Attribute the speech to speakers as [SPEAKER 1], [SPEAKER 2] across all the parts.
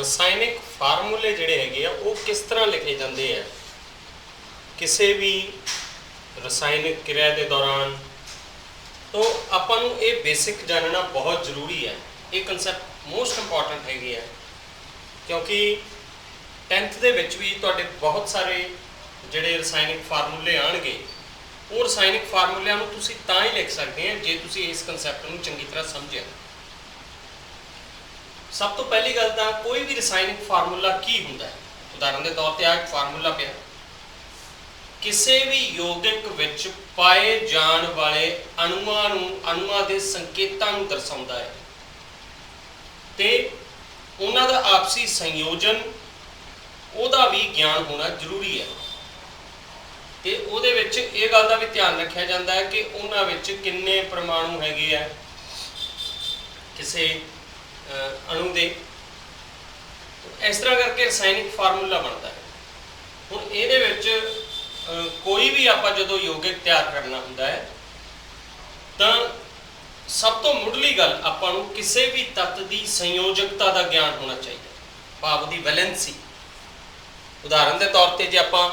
[SPEAKER 1] ਰਸਾਇਣਿਕ ਫਾਰਮੂਲੇ ਜਿਹੜੇ ਹੈਗੇ ਆ ਉਹ ਕਿਸ ਤਰ੍ਹਾਂ ਲਿਖੇ ਜਾਂਦੇ ਆ ਕਿਸੇ ਵੀ ਰਸਾਇਣਿਕ ਕਿਰਿਆ ਦੇ ਦੌਰਾਨ। तो ਆਪਾਂ ਨੂੰ ਇਹ ਬੇਸਿਕ ਜਾਣਨਾ ਬਹੁਤ ਜ਼ਰੂਰੀ ਹੈ। ਇਹ ਕਨਸੈਪਟ ਮੋਸਟ ਇੰਪੋਰਟੈਂਟ ਹੈਗੇ ਆ ਕਿਉਂਕਿ 10th ਦੇ ਵਿੱਚ ਵੀ ਤੁਹਾਡੇ ਬਹੁਤ ਸਾਰੇ ਜਿਹੜੇ ਰਸਾਇਣਿਕ ਫਾਰਮੂਲੇ ਆਣਗੇ ਉਹ ਰਸਾਇਣਿਕ ਫਾਰਮੂਲਿਆਂ ਨੂੰ ਤੁਸੀਂ ਤਾਂ ਹੀ ਲਿਖ ਸਕਦੇ ਆ ਜੇ ਤੁਸੀਂ ਇਸ ਕਨਸੈਪਟ ਨੂੰ ਚੰਗੀ ਤਰ੍ਹਾਂ ਸਮਝਿਆ। ਸਭ ਤੋਂ ਪਹਿਲੀ ਗੱਲ ਤਾਂ ਕੋਈ ਵੀ ਰਸਾਇਣਿਕ ਫਾਰਮੂਲਾ ਕੀ ਹੁੰਦਾ ਹੈ। ਉਦਾਹਰਨ ਦੇ ਤੌਰ ਤੇ ਆ ਇੱਕ ਫਾਰਮੂਲਾ ਪਿਆ, ਕਿਸੇ ਵੀ ਯੋਗਿਕ ਵਿੱਚ ਪਾਏ ਜਾਣ ਵਾਲੇ ਅਣੂਆਂ ਦੇ ਸੰਕੇਤਾਂ ਨੂੰ ਦਰਸਾਉਂਦਾ ਹੈ ਤੇ ਉਹਨਾਂ ਦਾ ਆਪਸੀ ਸੰਯੋਜਨ ਉਹਦਾ ਵੀ ਗਿਆਨ ਹੋਣਾ ਜ਼ਰੂਰੀ ਹੈ। ਤੇ ਉਹਦੇ ਵਿੱਚ ਇਹ ਗੱਲ ਦਾ ਵੀ ਧਿਆਨ ਰੱਖਿਆ ਜਾਂਦਾ ਹੈ ਕਿ ਉਹਨਾਂ ਵਿੱਚ ਕਿੰਨੇ ਪਰਮਾਣੂ ਹੈਗੇ ਆ ਕਿਸੇ ਅਣੂ ਦੇ। ਇਸ ਤਰ੍ਹਾਂ ਕਰਕੇ ਰਸਾਇਣਿਕ ਫਾਰਮੂਲਾ ਬਣਦਾ ਹੈ। ਹੁਣ ਇਹਦੇ ਵਿੱਚ ਕੋਈ ਵੀ ਆਪਾਂ ਜਦੋਂ ਯੋਗਿਕ ਤਿਆਰ ਕਰਨਾ ਹੁੰਦਾ ਹੈ ਤਾਂ ਸਭ ਤੋਂ ਮੁੱਢਲੀ ਗੱਲ ਆਪਾਂ ਨੂੰ ਕਿਸੇ ਵੀ ਤੱਤ ਦੀ ਸੰਯੋਜਕਤਾ ਦਾ ਗਿਆਨ ਹੋਣਾ ਚਾਹੀਦਾ, ਭਾਵ ਦੀ ਵੈਲੈਂਸੀ। ਉਦਾਹਰਨ ਦੇ ਤੌਰ ਤੇ ਜੇ ਆਪਾਂ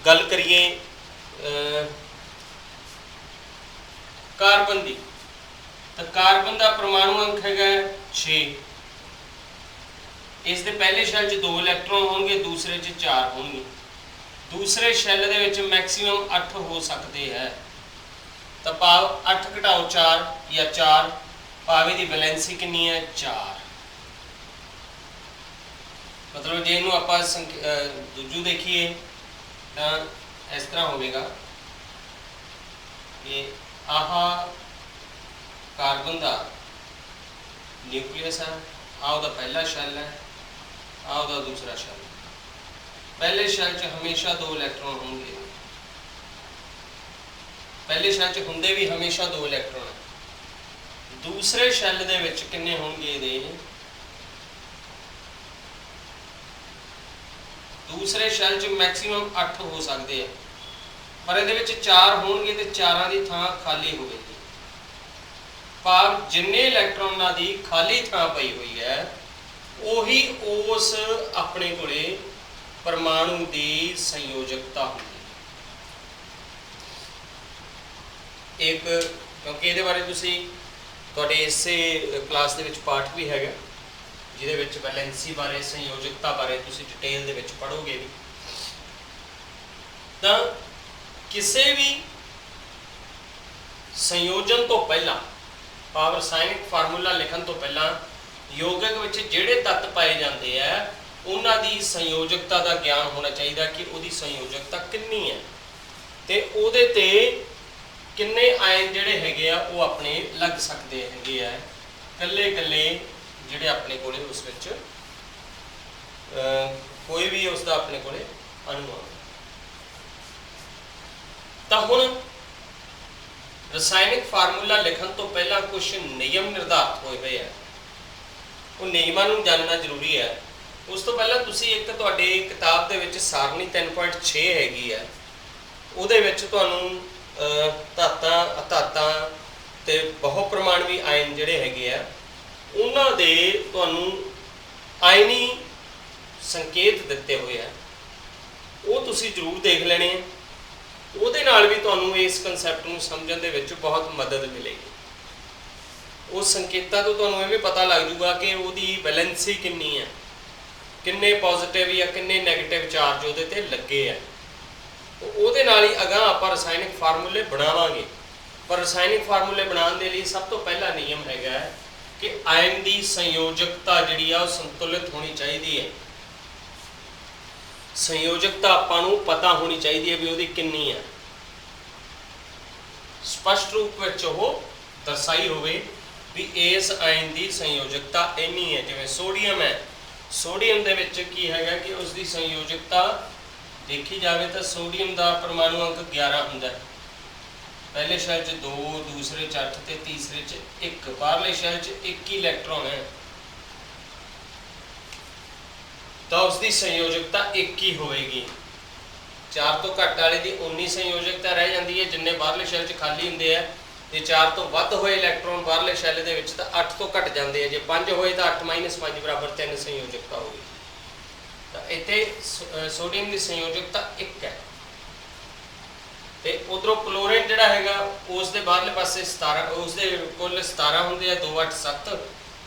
[SPEAKER 1] ਗੱਲ ਕਰੀਏ ਕਾਰਬਨ ਦੀ, ਤਾਂ ਕਾਰਬਨ ਦਾ ਪਰਮਾਣੂ ਅੰਕ ਹੈਗਾ 6। ਇਸ ਦੇ ਪਹਿਲੇ ਸ਼ੈਲ 'ਚ 2 ਇਲੈਕਟ੍ਰੋਨ ਹੋਣਗੇ, ਦੂਸਰੇ 'ਚ 4 ਹੋਣਗੇ। दूसरे शैल ਦੇ ਵਿੱਚ मैक्सिमम 8 हो सकते हैं। तो भाव 8 घटाओ 4 या 4, भाव की वैलेंसी कितनी है 4। मतलब जे इनू आपां दूजू देखिए तो इस तरह होगा कि आह कार्बन का न्यूक्लियस है, आ उहदा पहला शैल है, आ उहदा दूसरा शैल। पहले शैल च हमेशा 2 इलैक्ट्रॉन होंगे, पहले शैल च हुंदे भी हमेशा 2 इलैक्ट्रॉन है। दूसरे शैल दे विच किन्ने होंगे दे, दूसरे शैल च मैक्सिमम 8 हो सकते हैं, पर इहदे विच 4 होणगे ते 4 की थां खाली होवेगी। भाव जिन्ने इलैक्ट्रॉनां दी खाली थां पई हुई है उही उस अपने कोले परमाणु की संयोजकता होगी। एक क्योंकि ये बारे तुहाडे इसे क्लास दे विच पाठ भी हैगा जिहदे विच वैलेंसी बारे संयोजकता बारे तुसीं डिटेल दे विच पढ़ोगे भी। तां किसी भी संयोजन तो पहला भाव रसायनिक फार्मूला लिखण तो पहला यौगिक विच जिहड़े तत्त पाए जाते हैं उन्हां दी संयोजकता का ज्ञान होना चाहिए कि उहदी संयोजकता कितनी है ते उहदे ते किन्ने आयन जिहड़े हैगे आ वो अपने लग सकते हैगे आ, कल्ले कल्ले जिहड़े अपने कोले उस विच कोई भी उसका अपने कोले अणु आ। तां हुण रसायनिक फार्मूला लिखण तो पहला कुछ नियम निर्धारित होए हुए हैं, वो नियमां नूं जानना जरूरी है। उस तो पहला तुसी एक तुहाडे किताब दे विच सारणी 3.6 हैगी है, उहदे विच तुहानूं धातां अधातां ते बहुपरमाणवी आयन जिहड़े हैगे आ उन्हां दे तुहानूं आयनी संकेत दिते हुए हैं, वो तुसी जरूर देख लेने। ਉਹਦੇ ਨਾਲ ਵੀ ਤੁਹਾਨੂੰ ਇਸ ਕਨਸੈਪਟ ਨੂੰ ਸਮਝਣ ਦੇ ਵਿੱਚ ਬਹੁਤ ਮਦਦ ਮਿਲੇਗੀ। ਉਸ ਸੰਕੇਤਾਂ ਤੋਂ ਤੁਹਾਨੂੰ ਇਹ ਵੀ ਪਤਾ ਲੱਗ ਜੂਗਾ ਕਿ ਉਹਦੀ ਵੈਲੈਂਸੀ ਕਿੰਨੀ ਹੈ, ਕਿੰਨੇ ਪੋਜ਼ਿਟਿਵ ਜਾਂ ਕਿੰਨੇ ਨੈਗੇਟਿਵ ਚਾਰਜ ਉਹਦੇ ਤੇ ਲੱਗੇ ਆ। ਉਹਦੇ ਨਾਲ ਹੀ ਅਗਾਂਹ ਆਪਾਂ ਰਸਾਇਣਿਕ ਫਾਰਮੂਲੇ ਬਣਾਵਾਂਗੇ। ਪਰ ਰਸਾਇਣਿਕ ਫਾਰਮੂਲੇ ਬਣਾਉਣ ਦੇ ਲਈ ਸਭ ਤੋਂ ਪਹਿਲਾ ਨਿਯਮ ਹੈਗਾ ਕਿ ਆਇਨ ਦੀ ਸੰਯੋਜਕਤਾ ਜਿਹੜੀ ਆ ਉਹ ਸੰਤੁਲਿਤ ਹੋਣੀ ਚਾਹੀਦੀ ਹੈ। संयोजकता आपां नूं पता होनी चाहिए है भी उहदी कितनी है, स्पष्ट रूप में वो दर्शाई होवे भी इस आयन की संयोजकता इन्नी है। जिवें सोडियम है, सोडियम दे विच की हैगा कि उसकी संयोजकता देखी जाए तो सोडियम का परमाणु अंक 11 हुंदा है। पहले शैल च 2, दूसरे च 8 ते तीसरे च 1, बाहरले शैल च 1 ही इलैक्ट्रॉन है, तो उसकी संयोजकता 1 ही होएगी। 4 तो घट वाले की 19 संयोजकता रह जाती है, जिन्ने बाहरले शैल च खाली होंगे है ਜੇ 4 ਤੋਂ ਵੱਧ ਹੋਏ ਇਲੈਕਟ੍ਰੋਨ ਬਾਹਰਲੇ ਸ਼ੈੱਲ ਦੇ ਵਿੱਚ ਤਾਂ 8 ਤੋਂ ਘਟ ਜਾਂਦੇ ਆ, ਜੇ 5 ਹੋਏ ਤਾਂ 8 - 5 ਬਰਾਬਰ 3 ਸੰਯੋਜਕਤਾ ਹੋਊਗੀ। ਤਾਂ ਇੱਥੇ ਸੋਡੀਅਮ ਦੀ ਸੰਯੋਜਕਤਾ 1 ਹੈ ਤੇ ਉਧਰੋਂ ਕਲੋਰੀਨ ਜਿਹੜਾ ਹੈਗਾ ਉਸ ਦੇ ਬਾਹਰਲੇ ਪਾਸੇ 17, ਉਸ ਦੇ ਕੁੱਲ 17 ਹੁੰਦੇ ਆ, 2 8 7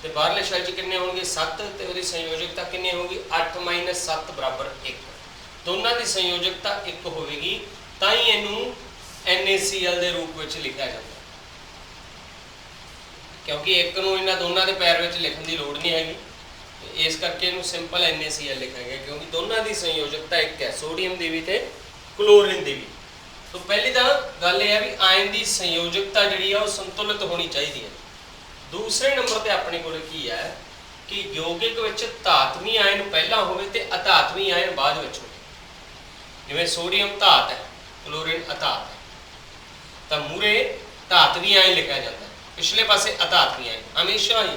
[SPEAKER 1] ਤੇ ਬਾਹਰਲੇ ਸ਼ੈੱਲ 'ਚ ਕਿੰਨੇ ਹੋਣਗੇ 7 ਤੇ ਉਹਦੀ ਸੰਯੋਜਕਤਾ ਕਿੰਨੀ ਹੋਊਗੀ 8 - 7 ਬਰਾਬਰ 1। ਦੋਨਾਂ ਦੀ ਸੰਯੋਜਕਤਾ 1 ਹੋਵੇਗੀ ਤਾਂ ਹੀ ਇਹਨੂੰ NaCl ਦੇ ਰੂਪ ਵਿੱਚ ਲਿਖਿਆ ਜਾਂਦਾ, ਕਿਉਂਕਿ ਇੱਕ ਨੂੰ ਇਹਨਾਂ ਦੋਨਾਂ ਦੇ ਪੈਰ ਵਿੱਚ ਲਿਖਣ ਦੀ ਲੋੜ ਨਹੀਂ ਹੈਗੀ, ਇਸ ਕਰਕੇ ਇਹਨੂੰ ਸਿੰਪਲ NaCl ਲਿਖਿਆ ਗਿਆ ਕਿਉਂਕਿ ਦੋਨਾਂ ਦੀ ਸੰਯੋਜਕਤਾ 1 ਹੈ, ਸੋਡੀਅਮ ਦੀ ਵੀ ਤੇ ਕਲੋਰੀਨ ਦੀ ਵੀ। तो पहली तो गल यह है भी आयन की संयोजकता जी है संतुलित होनी चाहिए है। दूसरे नंबर पर अपने को है कि यौगिक विच धातवी आयन पहला हो अधातवी आयन बाद में हो, जिवें सोडियम धात है क्लोरीन अधात है, तो मूरे धातवी आयन लिखा जाता है, पिछले पासे अधातवी आयन। हमेशा ही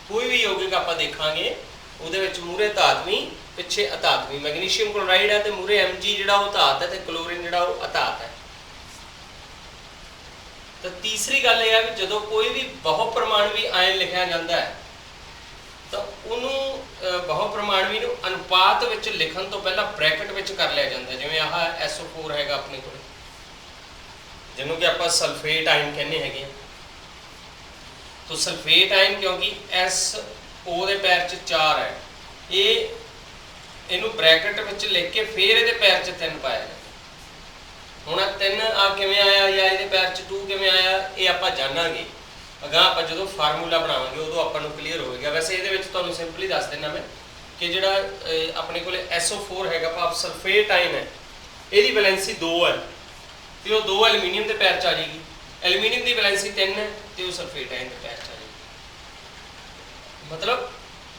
[SPEAKER 1] कोई भी यौगिक आप देखांगे वो मूरे धातवी पिछे अधातवी। मैग्नीशियम क्लोराइड है तो मूरे Mg जिहड़ा वो धात है तो क्लोरीन जिहड़ा वो अधात है। तो तीसरी गल यह है कि जो कोई भी बहुपरमाणवी आयन लिखा जाता है तो उन्होंने बहुपरमाणवी नूं अनुपात विच लिखण तो पहला ब्रैकेट विच कर लिया जाता है, जिवें आह SO4 हैगा अपने को, जिन्हों कि आपां सल्फेट आयन कहने हैगे। तो सल्फेट आयन क्योंकि SO दे पैर च 4 है, ये इनू ब्रैकेट विच लिख के फिर ये पैर च 3 पाया जाए। हुण 3 आ किवें आया या ये पैर च 2 किवें आया, ये आपां जानांगे अगां आपां जदों फार्मूला बनावांगे उदों आपां नूं क्लीयर होएगा। वैसे ये तुहानूं सिंपली दस देना मैं कि जिहड़ा अपने कोल SO4 हैगा भाव सल्फेट आयन है, इहदी वैलेंसी 2 है तो वो 2 एलूमीनियम के पैर च आ जाएगी, एलूमीनियम की वैलेंसी 3 है तो वो सल्फेट आयन के पैर च आ जाएगी। मतलब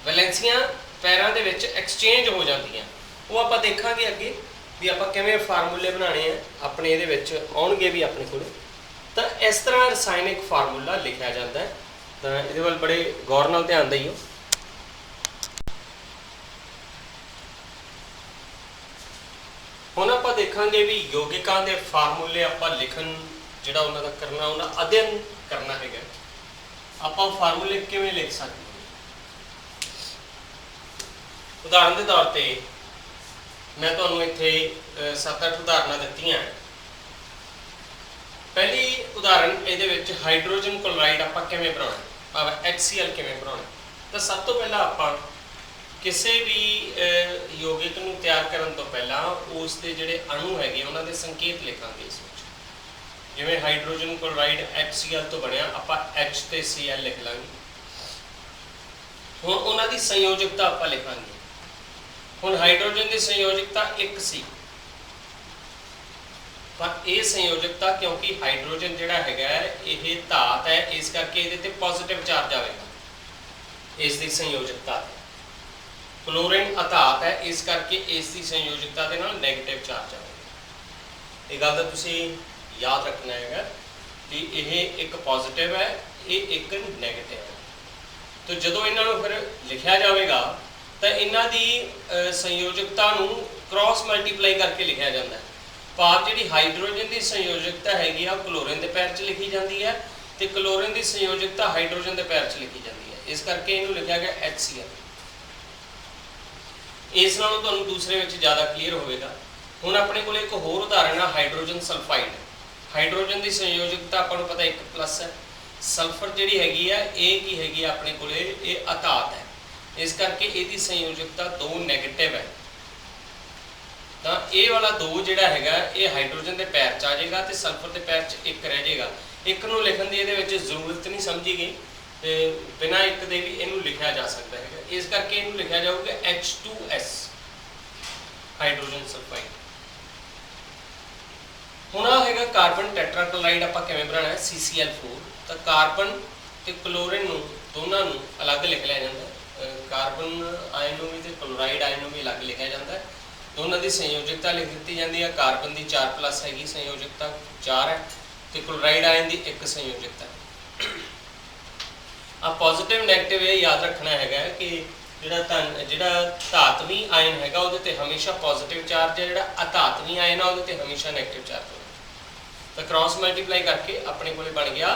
[SPEAKER 1] वैलेंसियां पैरों के विच एक्सचेंज हो जाती, वो आप देखांगे अगे भी आप किवें फार्मूले बनाने हैं अपने ये विच आउणगे भी अपने को। तो इस तरह रसायनिक फार्मूला लिखा जाता है, तो ये वाल बड़े गौर नाल ध्यान दईओ। हुण आप देखांगे भी यौगिकां दे फार्मूले आप लिखण जिहड़ा उन्हां दा करना, उन्हां अध्ययन करना हैगा, आप फार्मूले किवें लिख सकते। उदाहरण के तौर पर मैं तुहानूं इत्थे 7-8 उदाहरण दित्तियां। पहली उदाहरण ये हाइड्रोजन क्लोराइड आप किवें बनाउणा, भाव HCl किवें बनाउणा। तो सब तो पहला आप किसी भी यौगिक नूं तैयार करन तो पहला उस दे जिहड़े अणु हैगे उन्हां दे संकेत लिखांगे। इस विच जिवें हाइड्रोजन क्लोराइड HCl तो बनिया, आप H ते Cl लिख लांगे। हुण उन्हां दी संयोजकता आप लिखांगे। हुण हाइड्रोजन की संयोजकता 1 सी, पर यह संयोजकता क्योंकि हाइड्रोजन जिहड़ा हैगा ये धात है, इस करके इहदे ते पॉजिटिव चार्ज आएगा, इसकी संयोजकता। क्लोरीन अधात है, इस करके इसकी संयोजकता के नाल नैगेटिव चार्ज आएगा। ये गल तां तुसीं याद रखना है कि यह एक पॉजिटिव है, ये एक नैगेटिव है। तो जदों इन्हां नूं फिर लिखिया जाएगा तो इन्हां दी संयोजकता नूं क्रॉस मल्टीप्लाई करके लिखा जाता है। भाव जी हाइड्रोजन की संयोजकता हैगी क्लोरीन के पैर च लिखी जाती है तो क्लोरीन की संयोजकता हाइड्रोजन के पैर च लिखी जाती है, इस करके इन्हूं लिखा गया HCl। इस नालों तुहानूं दूसरे विच ज़्यादा क्लीयर होगा। हुण अपने कोल एक होर उदाहरण है हाइड्रोजन सल्फाइड। हाइड्रोजन की संयोजकता आपां नूं पता 1+ है, सल्फर जिहड़ी हैगी है ये की हैगी अपने कोल ये अधात है, इस करके इसकी संयोजकता 2 नैगेटिव है। तो ये वाला 2 जिहड़ा हैगा ये हाइड्रोजन के पैर च आ जाएगा तो सल्फर के पैर च 1 रह जाएगा। 1 नूं लिखण दी इहदे विच जरूरत नहीं समझी गई, बिना 1 दे भी इहनूं लिखिया जा सकता है, इस करके इहनूं लिखिया जाऊगा H2S हाइड्रोजन सल्फाइड। हुण आ हैगा कार्बन टेट्राक्लोराइड आपां किवें बनाना है CCl4। तो कार्बन ते क्लोरीन नूं दोनों नूं अलग लिख लिया जाता है, कार्बन आयन नूं भी ते क्लोराइड आयन नूं भी अलग लिखा जाता है। दोनों की संयोजकता लिख दी जाती है, कार्बन की 4+ हैगी संयोजकता 4 है तो क्लोराइड आयन की 1 संयोजकता। आ पॉजिटिव नैगेटिव ये याद रखना है कि जिहड़ा धातवी आयन है वो हमेशा पॉजिटिव चार्ज है, जिहड़ा अधातवी आयन है वो हमेशा नैगेटिव चार्ज होगा। तो क्रॉस मल्टीप्लाई करके अपने को बन गया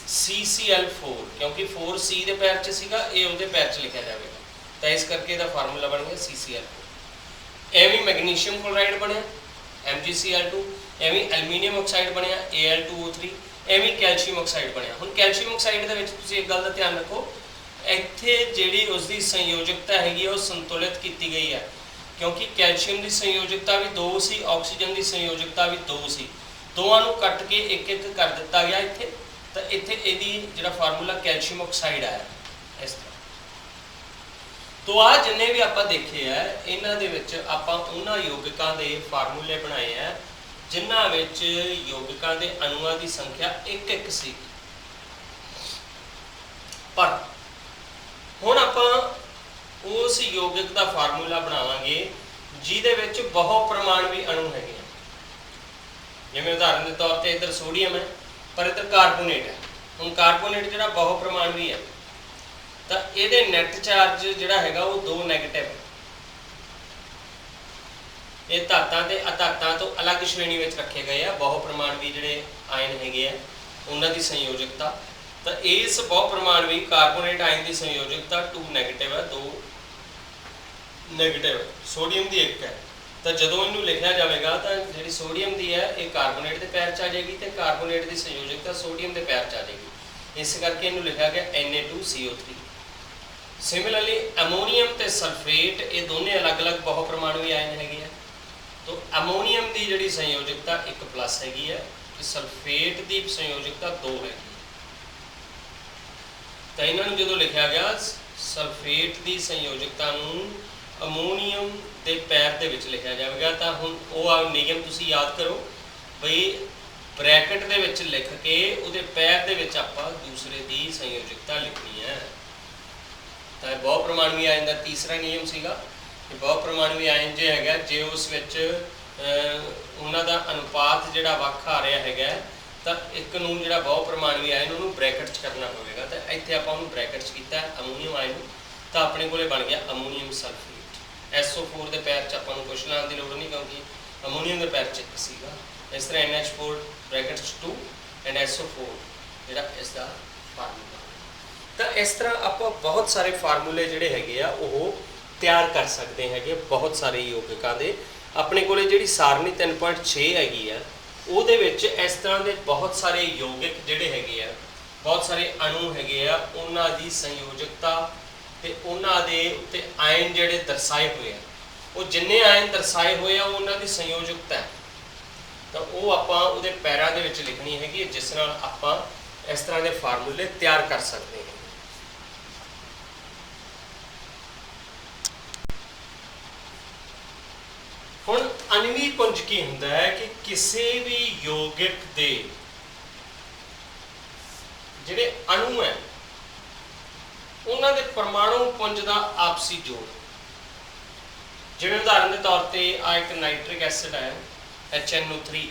[SPEAKER 1] CCl4 क्योंकि 4C के पैर च सीगा ये उहदे पैर च लिखा जाएगा तो इस करके इसका फार्मूला बन गया CCl4। एवं मैग्नीशियम क्लोराइड बनया MgCl2, एवं एल्यूमीनियम ऑक्साइड बनया Al2O3, एवं कैल्शियम ऑक्साइड बनया। हुण कैल्शियम ऑक्साइड दे विच तुसीं एक गल दा ध्यान रखो, इत्थे जिहड़ी उसकी संयोजकता हैगी वो संतुलित की गई है क्योंकि कैल्शियम की संयोजकता भी 2 सी, ऑक्सीजन की संयोजकता भी 2 सी, दोवां नूं कट के एक एक कर दिता गया इत्थे। तो इत्थे इहदी जिहड़ा फार्मूला कैल्शियम ऑक्साइड आया इस तरह। तो आ जिन्ने भी आपां देखे है इन्हां दे विच आपां उन्हां यौगिकां दे फार्मूले बनाए हैं जिन्हां विच यौगिकां दे अणुआं की संख्या एक एक सी। पर हुण आपां उस यौगिक का फार्मूला बनावांगे जिहदे विच बहु परमाणवी अणु हैगे। जिवें उदाहरण के तौर पर इधर सोडियम है पर इधर कार्बोनेट है। हुण कार्बोनेट जिहड़ा बहु परमाणवी है तो ये नैट चार्ज जिहड़ा हैगा वो 2 नैगेटिव है। ये धातां ते अधातां तो अलग श्रेणी में रखे गए हैं बहु परमाणवी जिहड़े आयन हैगे है उन्हां दी संयोजकता। तो इस बहु परमाणवी कार्बोनेट आयन की संयोजकता 2 नैगेटिव है, 2 नैगेटिव सोडियम की 1 है। तो जदों इनू लिखा जाएगा तो जी सोडियम की है ये कार्बोनेट के पैर च आ जाएगी तो कार्बोनेट की संयोजकता सोडियम के पैर च आ जाएगी, इस करके इनू लिखा गया Na2CO3। सिमिलरली अमोनीयम तो सल्फेट ये दोनों अलग अलग बहु परमाणवी आयन है। तो अमोनीयम की जी संयोजकता 1+ हैगी है, सल्फेट की संयोजकता 2 हैगी। तो इन्होंने जो लिखा गया सल्फेट की संयोजकता अमोनीयम के पैर के विच लिखा जाएगा। तो हुण वो नियम तुसीं याद करो बई ब्रैकेट के विच लिख के उहदे पैर के विच आपां दूसरे की संयोजकता लिखनी है। तो बहु परमाणवी आयन का तीसरा नियम सीगा कि बहु परमाणवी आयन जो है जे उस विच उन्हां दा अनुपात जिहड़ा वख आ रहा है तो एक नूं जिहड़ा बहु परमाणवी आयन उन्होंने ब्रैकेट च करना पवेगा। तो इत्थे आपां उहनूं ब्रैकेट च कीता अमोनीयम आयन, तो अपने को बन गया अमोनीयम सल्फेट। SO4 के पैर च आपां नूं कुछ लाने की लोड़ नहीं क्योंकि अमोनीयम के पैर च 1 सीगा। इस तरह NH4 ब्रैकेट 2 एंड SO4 जिहड़ा इसका फार्मूला। तो इस तरह आप बहुत सारे फार्मूले जिहड़े हैगे आ वो तैयार कर सकते हैं बहुत सारे यौगिकां दे। अपने को जिहड़ी सारणी 3.6 हैगी आ ਉਹਦੇ ਵਿੱਚ इस तरह के बहुत सारे यौगिक जिहड़े हैगे आ बहुत सारे अणु हैगे आ उन्हां दी संयोजकता ते उन्हां दे उत्ते आयन जिहड़े दर्शाए हुए आ वो जिन्ने आयन दर्शाए हुए आ उन्हां दी संयोजकता है। तो वो आपां उहदे पैरां दे विच लिखनी हैगी जिस नाल आपां इस तरह के फार्मूले तैयार कर सकते हैं। हुण अणवी पुंज की हुंदा है कि किसी भी यौगिक के जिहड़े अणु है उन्हां दे परमाणु पुंज का आपसी जोड़। जिवें उदाहरण के तौर पर आ एक नाइट्रिक एसिड है HNO3।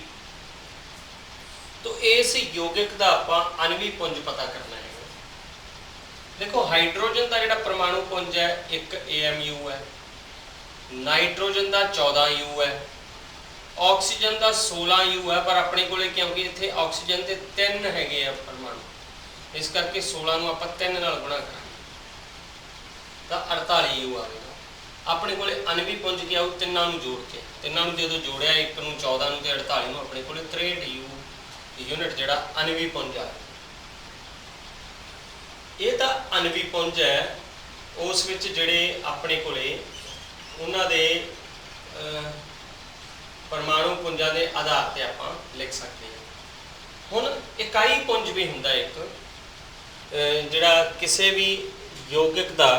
[SPEAKER 1] तो इस यौगिक का आपां अणवी पुंज पता करना है। देखो हाइड्रोजन का जिहड़ा परमाणु पुंज है 1 AMU है, नाइट्रोजन का 14 U है, ऑक्सीजन का 16 U है। पर अपने को क्योंकि इतने ऑक्सीजन के 3 हैगे परमाणु इस करके 16 नूं आपां 3 नाल गुणा करांगे तो 48 U आएगा। अपने को अणवी पुंज क्या आऊ तिन्नां नूं जोड़ के तिन्नां नूं जो जोड़िया 1 नूं 14 नूं ते 48 नूं अपने को 63 U यूनिट जिहड़ा अणवी पुंज आ। ये तो अणवी पुंज है उस विच जिहड़े अपने को उन्हां दे परमाणु पुंजां के आधार पर आपां लिख सकते हैं। हुण इकाई पुंज भी हुंदा एक जिहड़ा किसी भी यौगिक का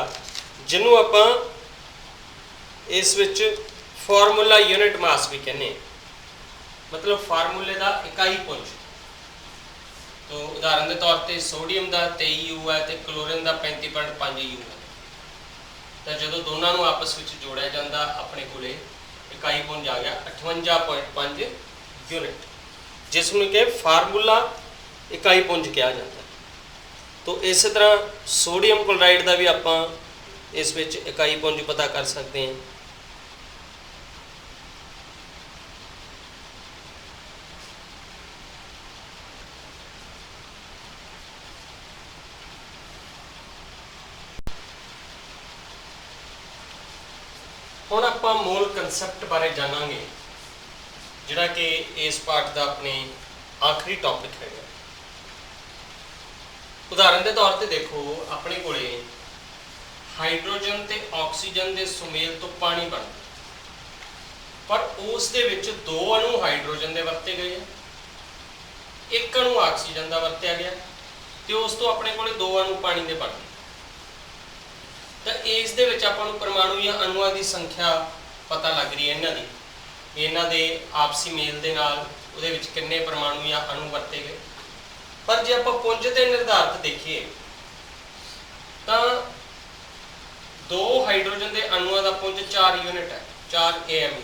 [SPEAKER 1] जिन्हों आपां इस विच फार्मूला यूनिट मास भी कहने, मतलब फार्मूले का इकाई पुंज। तो उदाहरण के तौर पर सोडियम का 23 U है तो क्लोरीन का 35.5 U है। तो जो दोनों को आपस में जोड़िया जाता अपने को इकाई पुंज आ गया 58.5 यूनिट जिसमें कि फार्मूला इकाई पुंज कहा जाता है। तो इस तरह सोडियम क्लोराइड का भी आप इस विच इकाई पुंज पता कर सकते हैं। ਹੁਣ ਆਪਾਂ ਮੂਲ ਕਨਸੈਪਟ ਬਾਰੇ ਜਾਣਾਂਗੇ, ਜਿਹੜਾ ਕਿ ਇਸ ਪਾਠ ਦਾ ਆਪਣੇ ਆਖਰੀ ਟੌਪਿਕ ਹੈਗਾ। ਉਦਾਹਰਨ ਦੇ ਤੌਰ ਤੇ ਦੇਖੋ, ਆਪਣੇ ਕੋਲੇ ਹਾਈਡਰੋਜਨ ਤੇ ਆਕਸੀਜਨ ਦੇ ਸੁਮੇਲ ਤੋਂ ਪਾਣੀ ਬਣਦਾ, ਪਰ ਉਸ ਦੇ ਵਿੱਚ 2 ਅਣੂ ਹਾਈਡਰੋਜਨ ਦੇ ਵਰਤੇ ਗਏ ਆ, 1 ਅਣੂ ਆਕਸੀਜਨ ਦਾ ਵਰਤਿਆ ਗਿਆ ਤੇ ਉਸ ਤੋਂ ਆਪਣੇ ਕੋਲੇ 2 ਅਣੂ ਪਾਣੀ ਦੇ ਬਣ ਗਏ। ਤਾਂ ਇਸ ਦੇ ਵਿੱਚ ਆਪਾਂ ਨੂੰ ਪਰਮਾਣੂ ਜਾਂ ਅਣੂਆਂ ਦੀ ਸੰਖਿਆ ਪਤਾ ਲੱਗ ਰਹੀ ਹੈ ਇਹਨਾਂ ਦੇ ਆਪਸੀ ਮੇਲ ਦੇ ਨਾਲ ਉਹਦੇ ਵਿੱਚ ਕਿੰਨੇ ਪਰਮਾਣੂ ਜਾਂ ਅਣੂ ਵਰਤੇ ਗਏ। ਪਰ ਜੇ ਆਪਾਂ ਪੁੰਜ ਤੇ ਨਿਰਧਾਰਤ ਦੇਖੀਏ ਤਾਂ 2 ਹਾਈਡਰੋਜਨ ਦੇ ਅਣੂਆਂ ਦਾ ਪੁੰਜ 4 ਯੂਨਿਟ ਹੈ, 4 AMU।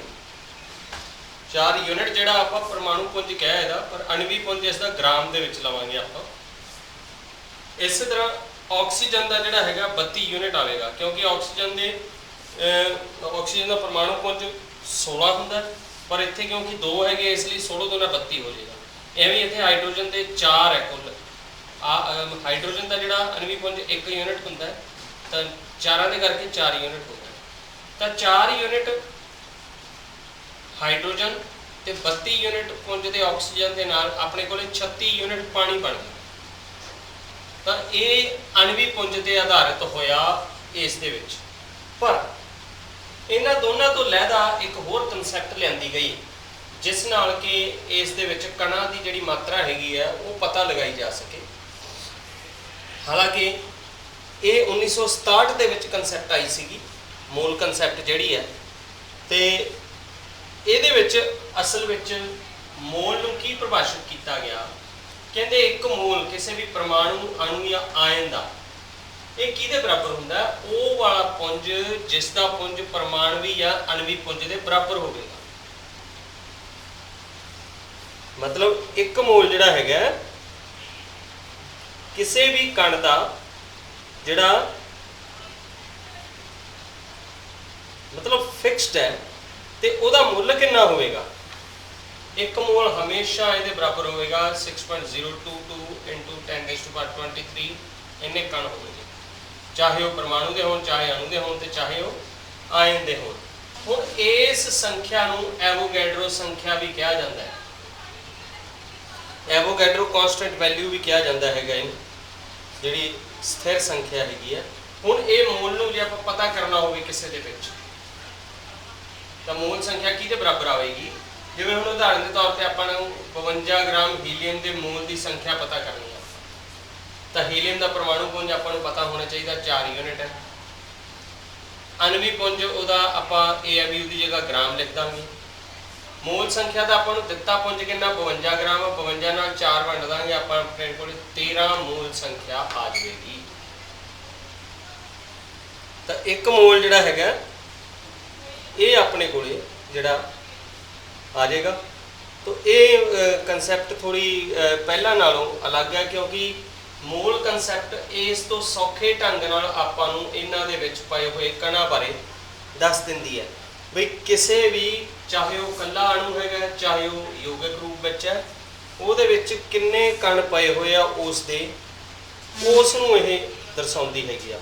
[SPEAKER 1] 4 ਯੂਨਿਟ ਜਿਹੜਾ ਆਪਾਂ ਪਰਮਾਣੂ ਪੁੰਜ ਕਿਹਾ ਇਹਦਾ, ਪਰ ਅਣਵੀ ਪੁੰਜ ਇਸ ਦਾ ਗ੍ਰਾਮ ਦੇ ਵਿੱਚ ਲਵਾਂਗੇ ਆਪਾਂ। ਇਸੇ ਤਰ੍ਹਾਂ ਆਕਸੀਜਨ ਦਾ ਜਿਹੜਾ ਹੈਗਾ 32 ਯੂਨਿਟ ਆਵੇਗਾ, ਕਿਉਂਕਿ ਆਕਸੀਜਨ ਦਾ ਪਰਮਾਣੂ ਪੁੰਜ 16 ਹੁੰਦਾ, ਪਰ ਇੱਥੇ ਕਿਉਂਕਿ 2 ਹੈਗੇ ਇਸ ਲਈ 16 ਤੋਂ 32 ਹੋ ਜਾਏਗਾ। ਐਵੇਂ ਇੱਥੇ ਹਾਈਡਰੋਜਨ ਦੇ 4 ਹੈ ਕੁੱਲ। ਹਾਈਡਰੋਜਨ ਦਾ ਜਿਹੜਾ ਅਣਵੀ ਪੁੰਜ 1 ਯੂਨਿਟ ਹੁੰਦਾ ਹੈ, ਤਾਂ 4 ਦੇ ਕਰਕੇ 4 ਯੂਨਿਟ ਹੋ ਗਿਆ। ਤਾਂ 4 ਯੂਨਿਟ ਹਾਈਡਰੋਜਨ ਤੇ 32 ਯੂਨਿਟ ਪੁੰਜ ਦੇ ਆਕਸੀਜਨ ਦੇ ਨਾਲ ਆਪਣੇ ਕੋਲੇ 36 ਯੂਨਿਟ ਪਾਣੀ ਬਣ ਗਿਆ। ਤਾਂ ਇਹ ਅਣਵੀ ਪੁੰਜ ਤੇ ਆਧਾਰਿਤ ਹੋਇਆ ਇਸ ਦੇ ਵਿੱਚ। ਪਰ ਇਹਨਾਂ ਦੋਨਾਂ ਤੋਂ ਲਹਿਦਾ ਇੱਕ ਹੋਰ ਕਨਸੈਪਟ ਲਿਆਂਦੀ ਗਈ, ਜਿਸ ਨਾਲ ਕਿ ਇਸ ਦੇ ਵਿੱਚ ਕਣਾਂ ਦੀ ਜਿਹੜੀ ਮਾਤਰਾ ਹੈਗੀ ਆ ਉਹ ਪਤਾ ਲਗਾਈ ਜਾ ਸਕੇ। ਹਾਲਾਂਕਿ ਇਹ 1967 ਦੇ ਵਿੱਚ ਕਨਸੈਪਟ ਆਈ ਸੀਗੀ, ਮੂਲ ਕਨਸੈਪਟ ਜਿਹੜੀ ਹੈ। ਤੇ ਇਹਦੇ ਵਿੱਚ ਅਸਲ ਵਿੱਚ ਮੋਲ ਨੂੰ ਕੀ ਪਰਿਭਾਸ਼ਿਤ ਕੀਤਾ ਗਿਆ, ਕਹਿੰਦੇ ਇੱਕ ਮੋਲ ਕਿਸੇ ਵੀ ਪਰਮਾਣੂ, ਅਣੂ ਜਾਂ ਆਇਨ ਦਾ ਇਹ ਕਿਹਦੇ ਬਰਾਬਰ ਹੁੰਦਾ? ਉਹ ਵਾਲਾ ਪੁੰਜ ਜਿਸ ਦਾ ਪੁੰਜ ਪਰਮਾਣਵੀ ਜਾਂ ਅਣਵੀ ਪੁੰਜ ਦੇ ਬਰਾਬਰ ਹੋਵੇਗਾ। ਮਤਲਬ ਇੱਕ ਮੋਲ ਜਿਹੜਾ ਹੈਗਾ ਕਿਸੇ ਵੀ ਕਣ ਦਾ ਜਿਹੜਾ ਮਤਲਬ ਫਿਕਸਡ ਹੈ, ਤੇ ਉਹਦਾ ਮੁੱਲ ਕਿੰਨਾ ਹੋਵੇਗਾ? ਇੱਕ ਮੋਲ ਹਮੇਸ਼ਾ ਇਹਦੇ ਬਰਾਬਰ ਹੋਵੇਗਾ 6.022 × 10⁻23 ਇੰਨੇ ਕਣ ਹੋਣਗੇ, ਚਾਹੇ ਉਹ ਪਰਮਾਣੂ ਦੇ ਹੋਣ, ਚਾਹੇ ਅਣੂ ਦੇ ਹੋਣ, ਤੇ ਚਾਹੇ ਉਹ ਆਇਨ ਦੇ ਹੋਣ। ਹੁਣ ਇਸ ਸੰਖਿਆ ਨੂੰ ਐਵੋਗੈਡਰੋ ਸੰਖਿਆ ਵੀ ਕਿਹਾ ਜਾਂਦਾ ਹੈ, ਐਵੋਗੈਡਰੋ ਕਾਂਸਟੈਂਟ ਵੈਲਿਊ ਵੀ ਕਿਹਾ ਜਾਂਦਾ ਹੈਗਾ ਇਹਨੂੰ, ਜਿਹੜੀ ਸਥਿਰ ਸੰਖਿਆ ਹੈਗੀ ਹੈ। ਹੁਣ ਇਹ ਮੋਲ ਨੂੰ ਜੇ ਆਪਾਂ ਪਤਾ ਕਰਨਾ ਹੋਵੇ ਕਿਸੇ ਦੇ ਵਿੱਚ, ਤਾਂ ਮੋਲ ਸੰਖਿਆ ਕਿਹਦੇ ਬਰਾਬਰ ਆਵੇਗੀ? ਜਿਵੇਂ ਹੁਣ ਉਦਾਹਰਨ ਦੇ ਤੌਰ ਤੇ ਆਪਾਂ ਨੂੰ 52 ਗ੍ਰਾਮ ਹੀਲੀਅਮ ਦੇ ਮੋਲ ਦੀ ਸੰਖਿਆ ਪਤਾ ਕਰਨੀ ਹੈ, ਤਾਂ ਹੀਲੀਅਮ ਦਾ ਪਰਮਾਣੂ ਪੁੰਜ ਆਪਾਂ ਨੂੰ ਪਤਾ ਹੋਣਾ ਚਾਹੀਦਾ 4 ਯੂਨਿਟ ਹੈ। ਅਣਵੀ ਪੁੰਜ ਉਹਦਾ ਆਪਾਂ AMU ਦੀ ਜਗ੍ਹਾ ਗ੍ਰਾਮ ਲਿਖ ਦਾਂਗੇ। ਮੋਲ ਸੰਖਿਆ ਦਾ ਆਪਾਂ ਨੂੰ ਦਿੱਤਾ ਪੁੰਜ ਕਿੰਨਾ? 52 ਗ੍ਰਾਮ। 52 ਨਾਲ 4 ਵੰਡ ਦਾਂਗੇ, ਆਪਾਂ ਆਪਣੇ ਕੋਲ 13 ਮੋਲ ਸੰਖਿਆ ਆ ਜਾਵੇਗੀ। ਤਾਂ ਇੱਕ ਮੋਲ ਜਿਹੜਾ ਹੈਗਾ ਇਹ ਆਪਣੇ ਕੋਲੇ ਜਿਹੜਾ ਆ ਜਾਏਗਾ। ਤਾਂ ਇਹ ਕਨਸੈਪਟ ਥੋੜੀ ਪਹਿਲਾਂ ਨਾਲੋਂ ਅਲੱਗ ਹੈ, ਕਿਉਂਕਿ ਮੂਲ ਕਨਸੈਪਟ ਇਸ ਤੋਂ ਸੌਖੇ ਢੰਗ ਨਾਲ ਆਪਾਂ ਨੂੰ ਇਹਨਾਂ ਦੇ ਵਿੱਚ ਪਏ ਹੋਏ ਕਣਾਂ ਬਾਰੇ ਦੱਸ ਦਿੰਦੀ ਹੈ ਬਈ ਕਿਸੇ ਵੀ, ਚਾਹੇ ਉਹ ਇਕੱਲਾ ਅਣੂ ਹੈਗਾ, ਚਾਹੇ ਉਹ ਯੋਗਿਕ ਰੂਪ ਵਿੱਚ ਹੈ, ਉਹਦੇ ਵਿੱਚ ਕਿੰਨੇ ਕਣ ਪਏ ਹੋਏ ਆ ਉਸ ਨੂੰ ਇਹ ਦਰਸਾਉਂਦੀ ਹੈਗੀ ਆ।